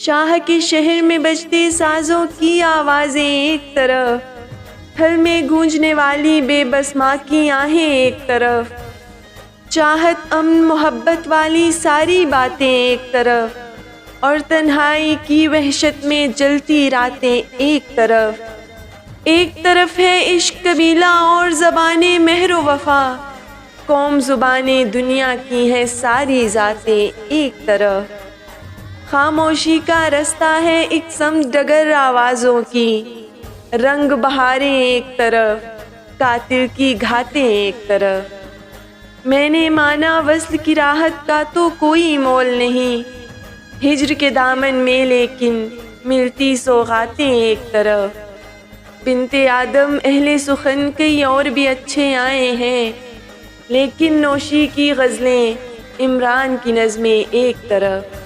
शाह के शहर में बजते साजों की आवाज़ें एक तरफ, हल में गूंजने वाली बेबस माँ की आहें एक तरफ, चाहत अमन मोहब्बत वाली सारी बातें एक तरफ, और तन्हाई की वहशत में जलती रातें एक तरफ। एक तरफ है इश्क कबीला और ज़बाने महरो वफ़ा, कौम ज़ुबाने दुनिया की है सारी ज़ातें एक तरफ। खामोशी का रास्ता है एक सम डगर आवाज़ों की, रंग बहारें एक तरफ, कातिल की घातें एक तरफ। मैंने माना वस्ल की राहत का तो कोई मोल नहीं, हिज्र के दामन में लेकिन मिलती सौगातें एक तरफ। बिनते आदम अहले सुखन कई और भी अच्छे आए हैं, लेकिन नौशी की गज़लें इमरान की नज़में एक तरफ।